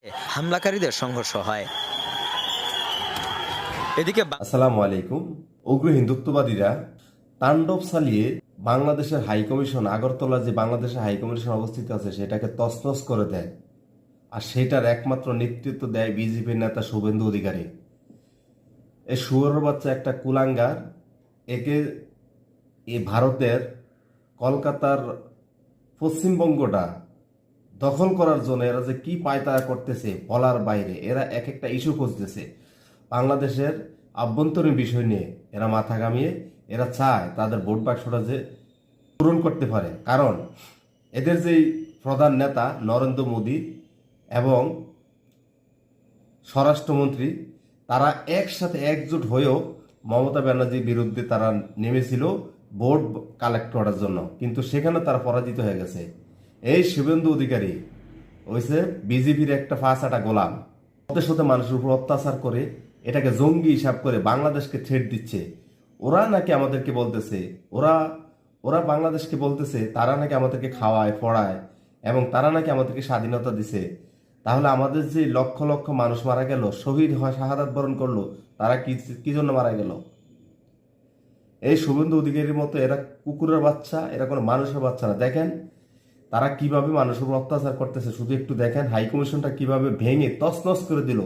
হামলাকারীদের সংঘর্ষ হয়। এদিকে আসসালামু আলাইকুম। উগ্র হিন্দুত্ববাদীরা তাণ্ডব চালিয়ে বাংলাদেশের হাইকমিশন, আগরতলা যে বাংলাদেশের হাইকমিশন অবস্থিত আছে সেটাকে তছনছ করে দেয়। আর সেটার একমাত্র নেতৃত্ব দেয় বিজেপির নেতা শুভেন্দু অধিকারী। এই শুয়োরের বাচ্চা একটা কুলাঙ্গার। একে এই ভারতের কলকাতার পশ্চিমবঙ্গটা দখল করার জন্য এরা যে কি পায়তারা করতেছে বলার বাইরে। এরা এক একটা ইস্যু খুঁজতেছে বাংলাদেশের আভ্যন্তরীণ বিষয় নিয়ে। এরা মাথা ঘামিয়ে এরা চায় তাদের ভোট বাক্সটা যে পূরণ করতে পারে। কারণ এদের যেই প্রধান নেতা নরেন্দ্র মোদী এবং স্বরাষ্ট্রমন্ত্রী, তারা একসাথে একজোট হয়েও মমতা ব্যানার্জির বিরুদ্ধে তারা নেমেছিল ভোট কালেক্ট করার জন্য, কিন্তু সেখানে তারা পরাজিত হয়ে গেছে। এই শুভেন্দু অধিকারী হয়েছে বিজেপির একটা ফাঁসাটা গোলাম। ওদের সাথে মানুষের উপর অত্যাচার করে এটাকে জঙ্গি হিসাব করে বাংলাদেশকে থ্রেট দিচ্ছে। ওরা নাকি আমাদেরকে বলতেছে, ওরা বাংলাদেশকে বলতেছে তারা নাকি আমাদেরকে খাওয়ায় পড়ায় এবং তারা নাকি আমাদেরকে স্বাধীনতা দিছে। তাহলে আমাদের যে লক্ষ লক্ষ মানুষ মারা গেল, শহীদ হয়, শাহাদাত বরণ করলো, তারা কি জন্য মারা গেল? এই শুভেন্দু অধিকারীর মতো এরা কুকুরের বাচ্চা, এরা কোনো মানুষের বাচ্চা না। দেখেন তারা কিভাবে মানুষের উপর অত্যাচার করতেছে, শুধু একটু দেখেন। হাই কমিশনটা কিভাবে ভেঙে তছনছ করে দিল,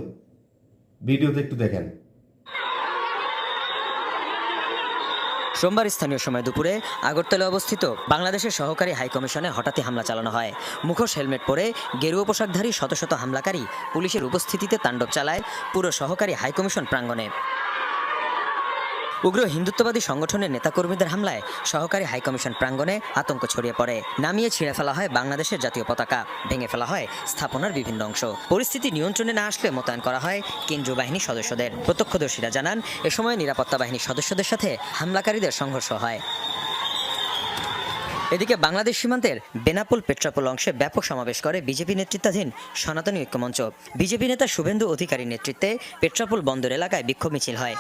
ভিডিওতে একটু দেখেন। সোমবার স্থানীয় সময় দুপুরে আগরতলা অবস্থিত বাংলাদেশের সহকারী হাইকমিশনে হঠাৎই হামলা চালানো হয়। মুখোশ, হেলমেট পরে গেরুয়া পোশাকধারী শত শত হামলাকারী পুলিশের উপস্থিতিতে তাণ্ডব চালায় পুরো সহকারী হাইকমিশন প্রাঙ্গণে। উগ্র হিন্দুত্ববাদী সংগঠনের নেতাকর্মীদের হামলায় সহকারী হাইকমিশন প্রাঙ্গণে আতঙ্ক ছড়িয়ে পড়ে। নামিয়ে ছিঁড়ে ফেলা হয় বাংলাদেশের জাতীয় পতাকা, ভেঙে ফেলা হয় স্থাপনার বিভিন্ন অংশ। পরিস্থিতি নিয়ন্ত্রণে না আসলে মোতায়েন করা হয় কেন্দ্রীয় বাহিনীর সদস্যদের। প্রত্যক্ষদর্শীরা জানান, এ সময় নিরাপত্তা বাহিনীর সদস্যদের সাথে হামলাকারীদের সংঘর্ষ হয়। এদিকে বাংলাদেশ সীমান্তের বেনাপোল পেট্রাপোল অংশে ব্যাপক সমাবেশ করে বিজেপি নেতৃত্বাধীন সনাতনী ঐক্যমঞ্চ। বিজেপি নেতা শুভেন্দু অধিকারীর নেতৃত্বে পেট্রাপোল বন্দর এলাকায় বিক্ষোভ মিছিল হয়।